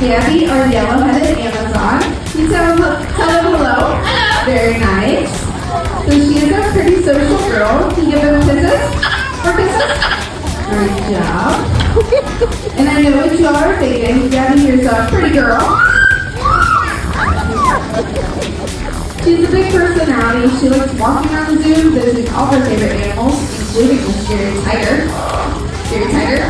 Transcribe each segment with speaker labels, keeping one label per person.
Speaker 1: Gabby, our yellow-headed Amazon. You tell hello. Hello. Very nice. So she is a pretty social girl. Can you give her kisses? Or kisses? Great job. And I know what you all are thinking. Gabby, here's a pretty girl. She's a big personality. She likes walking around the zoo, visiting all her favorite animals, including the scary tiger. Scary tiger?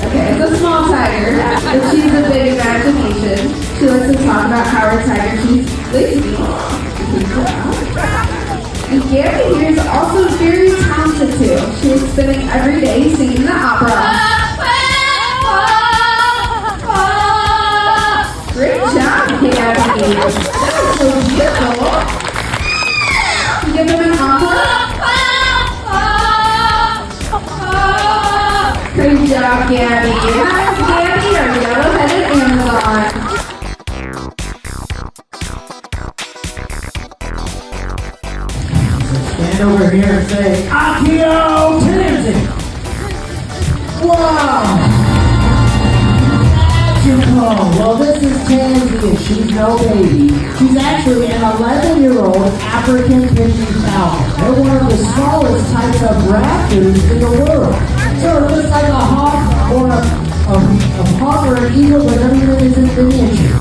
Speaker 1: Okay, it's a small tiger, but she's a big imagination. She likes to talk about how her tiger she's lazy. And Gabby here is also very talented too. She is spending every day singing the opera. Great job, Gabby. That was so beautiful. Give them an opera. Great job, Gabby. Hi, Gabby, our yellow-headed Amazon.
Speaker 2: Stand over here and say, Akio Tansy! Wow! Well, this is Tansy, and she's no baby. She's actually an 11-year-old African pigeon falcon. They're one of the smallest types of raptors in the world. So just like a hawk or a hawk or an eagle, but everything is in miniature.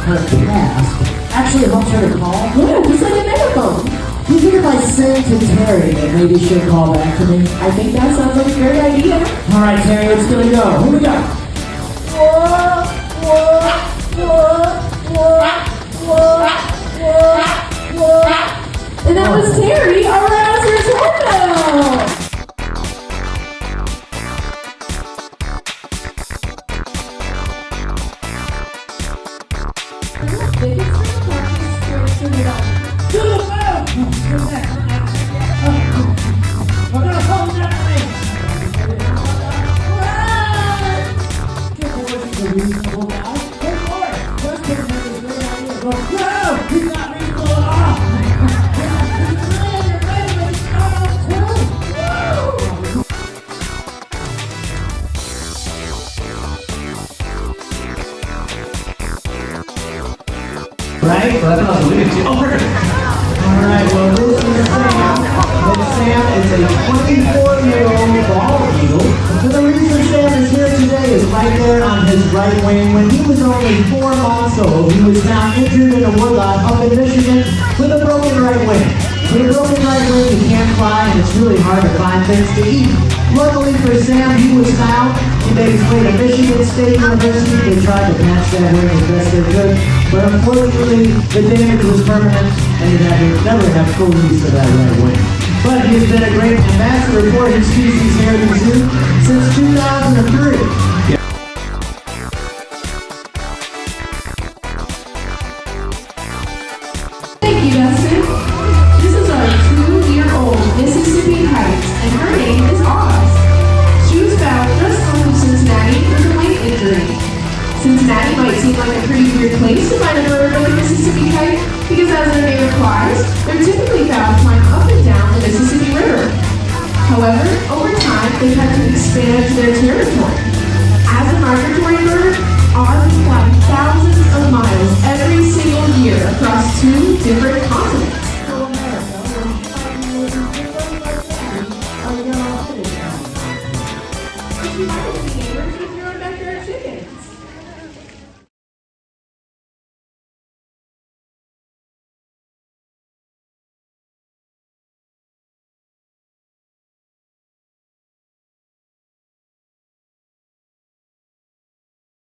Speaker 2: Her cast actually helps her to call. Yeah, just like a megaphone. You think if I send to Terry that maybe she'll call back to me?
Speaker 1: I think that sounds like a great idea.
Speaker 2: All right, Terry, let's go. Here we go.
Speaker 1: And that was Terry, our Rouser Tornado.
Speaker 2: Right? Well, that's not what we did. Oh, perfect. All right, well, this is Sam. And Sam is a 24-year-old bald eagle. So the reason Sam is here today is right there on his right wing. When he was only 4 months old, he was found injured in a woodlot up in Michigan with a broken right wing. With a broken right wing, he can't fly, and it's really hard to find things to eat. Luckily for Sam, he was found. He made his way to Michigan State University. They tried to patch that wing as best they could, but unfortunately, the damage was permanent, and he never have full use of that right wing. But he has been a great ambassador for his species here at the zoo since 2003.
Speaker 1: Thank you, Dustin. This is our 2-year-old Mississippi Heights, and her name is Oz. She was found just north of Cincinnati with a leg injury. Cincinnati might seem like a pretty weird place to find a bird like a Mississippi kite because as their name implies, they're typically found flying up and down the Mississippi River. However, over time, they've had to expand their territory. As a migratory bird, Oz is flying thousands of miles every single year across 2 different continents. She might be neighbors with your